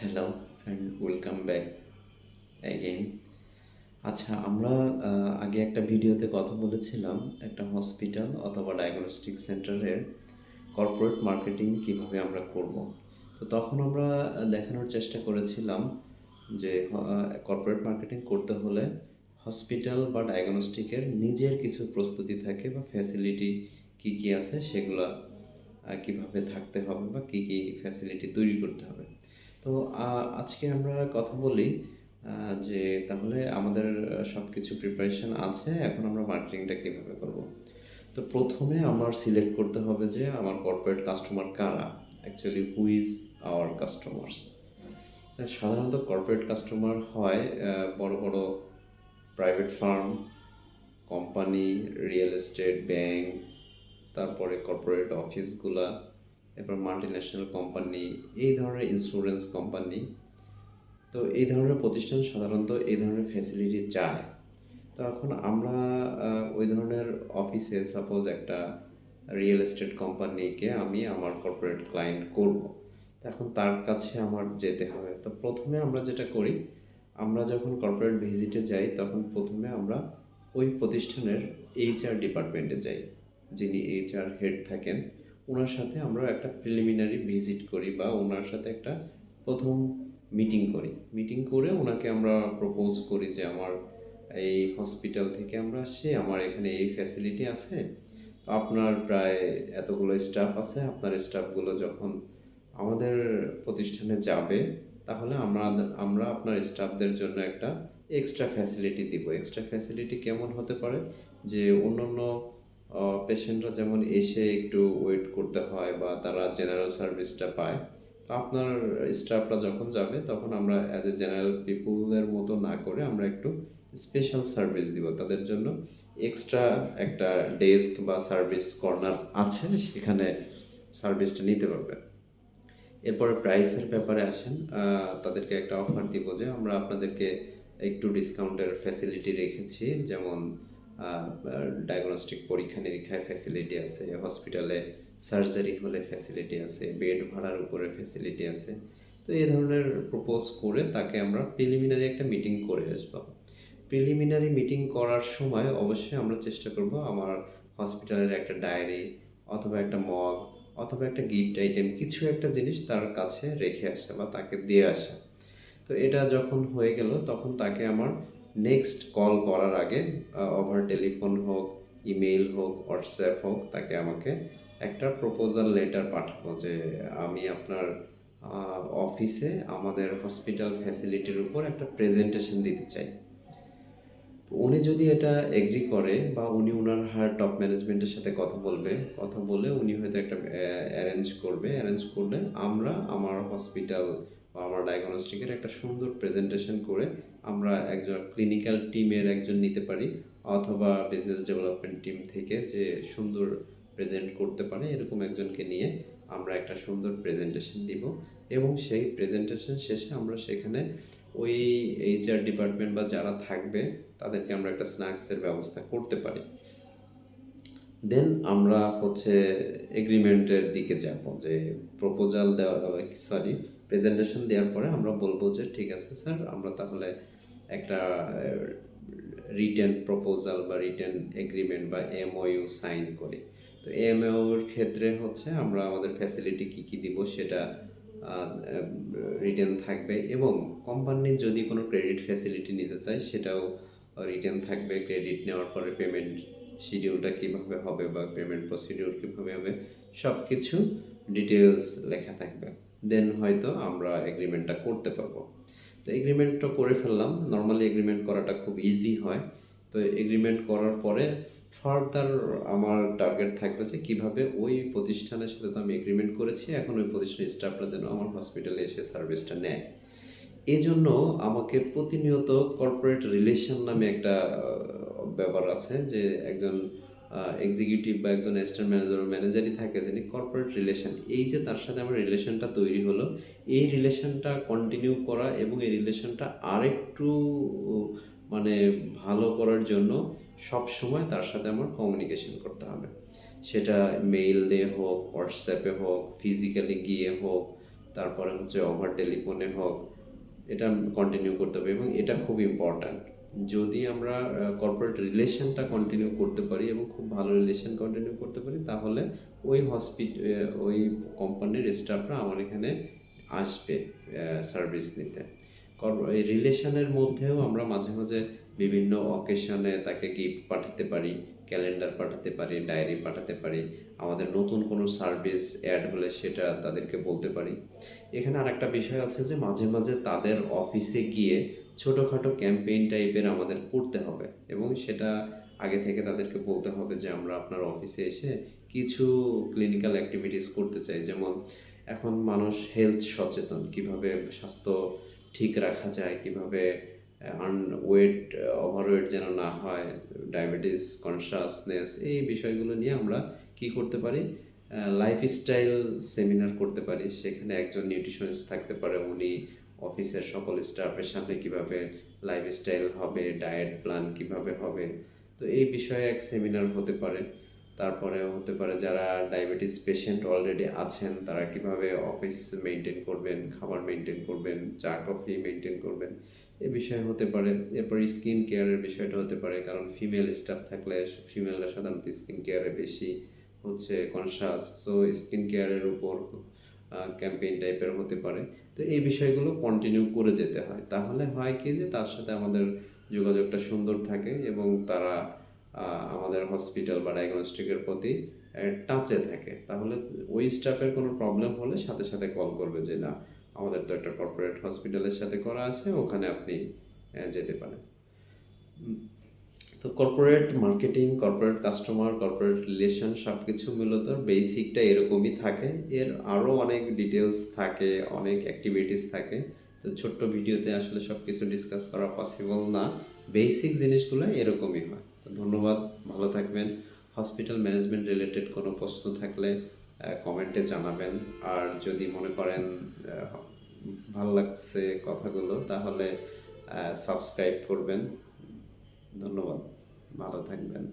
Hello and welcome back again. আচ্ছা, আমরা আগে একটা ভিডিওতে কথা বলেছিলাম একটা হসপিটাল অথবা ডায়াগনস্টিক সেন্টারের কর্পোরেট মার্কেটিং কিভাবে আমরা করব। তো তখন আমরা দেখানোর চেষ্টা করেছিলাম যে কর্পোরেট মার্কেটিং করতে হলে হসপিটাল বা ডায়াগনস্টিকের নিজের কিছু প্রস্তুতি থাকে বা ফ্যাসিলিটি কি কি আছে সেগুলা কিভাবে থাকতে হবে বা কি কি ফ্যাসিলিটি তৈরি করতে হবে। তো আজকে আমরা কথা বলি যে তাহলে আমাদের সব কিছু প্রিপারেশন আছে, এখন আমরা মার্কেটিংটা কীভাবে করব। তো প্রথমে আমার সিলেক্ট করতে হবে যে আমার কর্পোরেট কাস্টমার কারা, actually who is our customers. সাধারণত কর্পোরেট কাস্টমার হয় বড় বড় private farm, company, real estate, bank, তারপরে কর্পোরেট অফিসগুলা, এরপর মাল্টিন্যাশনাল কোম্পানি, এই ধরনের ইন্স্যুরেন্স কোম্পানি। তো এই ধরনের প্রতিষ্ঠান সাধারণত এই ধরনের ফ্যাসিলিটি চায়। তো এখন আমরা ওই ধরনের অফিসে সাপোজ একটা রিয়েল এস্টেট কোম্পানিকে আমি আমার কর্পোরেট ক্লায়েন্ট করব, তো এখন তার কাছে আমার যেতে হবে। তো প্রথমে আমরা যেটা করি, আমরা যখন কর্পোরেট ভিজিটে যাই তখন প্রথমে আমরা ওই প্রতিষ্ঠানের এইচআর ডিপার্টমেন্টে যাই, যিনি এইচআর হেড থাকেন ওনার সাথে আমরা একটা প্রিলিমিনারি ভিজিট করি বা ওনার সাথে একটা প্রথম মিটিং করে ওনাকে আমরা প্রপোজ করি যে আমার এই হসপিটাল থেকে আমরা আসছি, আমার এখানে এই ফ্যাসিলিটি আছে, তো আপনার প্রায় এতগুলো স্টাফ আছে, আপনার স্টাফগুলো যখন আমাদের প্রতিষ্ঠানে যাবে তাহলে আমরা আমরা আপনার স্টাফদের জন্য একটা এক্সট্রা ফ্যাসিলিটি দিব। এক্সট্রা ফ্যাসিলিটি কেমন হতে পারে, যে অন্য অন্য পেশেন্টরা যেমন এসে একটু ওয়েট করতে হয় বা তারা জেনারেল সার্ভিসটা পায়, তো আপনার স্টাফরা যখন যাবে তখন আমরা অ্যাজ এ জেনারেল পিপুলের মতো না করে আমরা একটু স্পেশাল সার্ভিস দিব তাদের জন্য। এক্সট্রা একটা ডেস্ক বা সার্ভিস কর্নার আছে, সেখানে সার্ভিসটা নিতে পারবে। এরপরে প্রাইসের ব্যাপারে আসেন, তাদেরকে একটা অফার দিব যে আমরা আপনাদেরকে একটু ডিসকাউন্টের ফ্যাসিলিটি রেখেছি, যেমন ডায়াগনস্টিক পরীক্ষা নিরীক্ষায় ফ্যাসিলিটি আছে, হসপিটালে সার্জারি হলে ফ্যাসিলিটি আছে, বেড ভাড়ার উপরে ফ্যাসিলিটি আছে। তো এই ধরনের প্রপোজ করে তাকে আমরা প্রিলিমিনারি একটা মিটিং করে আসবো। প্রিলিমিনারি মিটিং করার সময় অবশ্যই আমরা চেষ্টা করব আমার হসপিটালের একটা ডায়েরি অথবা একটা মগ অথবা একটা গিফট আইটেম, কিছু একটা জিনিস তার কাছে রেখে আসা বা তাকে দিয়ে আসা। তো এটা যখন হয়ে গেল তখন তাকে আমার নেক্সট কল করার আগে ওভার টেলিফোন হোক, ইমেইল হোক, হোয়াটসঅ্যাপ হোক, তাকে আমাকে একটা প্রপোজাল লেটার পাঠাবো যে আমি আপনার অফিসে আমাদের হসপিটাল ফ্যাসিলিটির উপর একটা প্রেজেন্টেশন দিতে চাই। তো উনি যদি এটা এগ্রি করে বা উনি ওনার হায়ার টপ ম্যানেজমেন্টের সাথে কথা বলে উনি হয়তো একটা অ্যারেঞ্জ করলে আমরা আমার হসপিটাল বা আমার ডায়াগনস্টিকের একটা সুন্দর প্রেজেন্টেশন করে আমরা একজন ক্লিনিক্যাল টিমের একজন নিতে পারি অথবা বিজনেস ডেভেলপমেন্ট টিম থেকে যে সুন্দর প্রেজেন্ট করতে পারে এরকম একজনকে নিয়ে আমরা একটা সুন্দর প্রেজেন্টেশন দিব। এবং সেই প্রেজেন্টেশন শেষে আমরা সেখানে ওই এইচআর ডিপার্টমেন্ট বা যারা থাকবে তাদেরকে আমরা একটা স্ন্যাক্সের ব্যবস্থা করতে পারি। দেন আমরা এগ্রিমেন্টের দিকে যাব, যে প্রপোজাল দেওয়া, সরি, প্রেজেন্টেশন দেওয়ার পরে আমরা বলবো যে ঠিক আছে স্যার, আমরা তাহলে একটা রিটেন প্রপোজাল বা রিটেন এগ্রিমেন্ট বা এমওইউ সাইন করি। তো এমওইউর ক্ষেত্রে আমরা আমাদের ফ্যাসিলিটি কী কী দিব সেটা রিটেন থাকবে, এবং কোম্পানির যদি কোনো ক্রেডিট ফ্যাসিলিটি নিতে চায় সেটাও রিটেন থাকবে। ক্রেডিট নেওয়ার পরে পেমেন্ট শিডিউলটা কীভাবে হবে বা পেমেন্ট প্রসিডিউর কীভাবে হবে সব কিছু ডিটেলস লেখা থাকবে। দেন হয়তো আমরা এগ্রিমেন্টটা করতে পারবো। তো এগ্রিমেন্টটা করে ফেললাম। নর্মালি এগ্রিমেন্ট করাটা খুব ইজি হয়। তো এগ্রিমেন্ট করার পরে ফার্দার আমার টার্গেট থাকবে যে কীভাবে ওই প্রতিষ্ঠানের সাথে তো আমি এগ্রিমেন্ট করেছি, এখন ওই প্রতিষ্ঠানের স্টাফরা যেন আমার হসপিটালে এসে সার্ভিসটা নেয়। এই জন্য আমাকে প্রতিনিয়ত কর্পোরেট রিলেশন নামে একটা ব্যাপার আছে, যে একজন এক্সিকিউটিভ বা একজন অ্যাসিস্ট্যান্ট ম্যানেজারই থাকে যিনি কর্পোরেট রিলেশন, এই যে তার সাথে আমার রিলেশনটা তৈরি হলো, এই রিলেশনটা কন্টিনিউ করা এবং এই রিলেশনটা আরেকটু মানে ভালো করার জন্য সব সময় তার সাথে আমার কমিউনিকেশন করতে হবে। সেটা মেইল দিয়ে হোক, হোয়াটসঅ্যাপে হোক, ফিজিক্যালি গিয়ে হোক, তারপরে হচ্ছে ওভার টেলিফোনে হোক, এটা কন্টিনিউ করতে হবে এবং এটা খুব ইম্পর্ট্যান্ট। যদি আমরা কর্পোরেট রিলেশনটা কন্টিনিউ করতে পারি এবং খুব ভালো রিলেশন কন্টিনিউ করতে পারি, তাহলে ওই কোম্পানির স্টাফরা আমার এখানে আসবে সার্ভিস নিতে। এই রিলেশনের মধ্যেও আমরা মাঝে মাঝে বিভিন্ন অকেশনে তাকে গিফট পাঠাতে পারি, ক্যালেন্ডার পাঠাতে পারি, ডায়েরি পাঠাতে পারি, আমাদের নতুন কোনো সার্ভিস অ্যাড হলে সেটা তাদেরকে বলতে পারি। এখানে আরেকটা বিষয় আছে যে মাঝে মাঝে তাদের অফিসে গিয়ে ছোটোখাটো ক্যাম্পেইন টাইপের আমাদের করতে হবে এবং সেটা আগে থেকে তাদেরকে বলতে হবে যে আমরা আপনার অফিসে এসে কিছু ক্লিনিক্যাল অ্যাক্টিভিটিস করতে চাই। যেমন এখন মানুষ হেলথ সচেতন, কিভাবে স্বাস্থ্য ঠিক রাখা যায়, কিভাবে ওয়েট ওভারওয়েট যেন না হয়, ডায়াবেটিস কনসাসনেস, এই বিষয়গুলো নিয়ে আমরা কি করতে পারি, লাইফস্টাইল সেমিনার করতে পারি। সেখানে একজন নিউট্রিশনিস্ট থাকতে পারে, উনি অফিসের সকল স্টাফের সামনে কিভাবে লাইফস্টাইল হবে, ডায়েট প্ল্যান কিভাবে হবে, তো এই বিষয়ে এক সেমিনার হতে পারে। তারপরে হতে পারে যারা ডায়াবেটিস পেশেন্ট অলরেডি আছেন তারা কিভাবে অফিস মেনটেন করবেন, খাবার মেনটেন করবেন, চা কফি মেনটেন করবেন, এ বিষয়ে হতে পারে। এরপর স্কিন কেয়ারের বিষয়টা হতে পারে, কারণ ফিমেল স্টাফ থাকলে ফিমেলরা সাধারণত স্কিন কেয়ারে বেশি হচ্ছে কনসাস, সো স্কিন কেয়ারের উপর ক্যাম্পেইন টাইপের হতে পারে। তো এই বিষয়গুলো কন্টিনিউ করে যেতে হয়, তাহলে হয় কি যে তার সাথে আমাদের যোগাযোগটা সুন্দর থাকে এবং তারা আমাদের হসপিটাল বা ডায়াগনস্টিকের প্রতি টাচে থাকে। তাহলে ওই স্টাফের কোনো প্রবলেম হলে সাথে সাথে কল করবে যে না, আমাদের তো একটা কর্পোরেট হসপিটালের সাথে করা আছে, ওখানে আপনি যেতে পারেন। তো corporate marketing, corporate customer, corporate relation সব কিছু মূলত বেসিকটা এরকমই থাকে। এর আরও অনেক ডিটেলস থাকে, অনেক অ্যাক্টিভিটিস থাকে। তো ছোট্ট ভিডিওতে আসলে সব কিছু ডিসকাস করা পসিবল না, বেসিক জিনিসগুলো এরকমই হয়। তো ধন্যবাদ, ভালো থাকবেন। হসপিটাল ম্যানেজমেন্ট রিলেটেড কোনো প্রশ্ন থাকলে কমেন্টে জানাবেন। আর যদি মনে করেন ভালো লাগছে কথাগুলো, তাহলে সাবস্ক্রাইব করবেন। ধন্যবাদ, ভালো থাকবেন।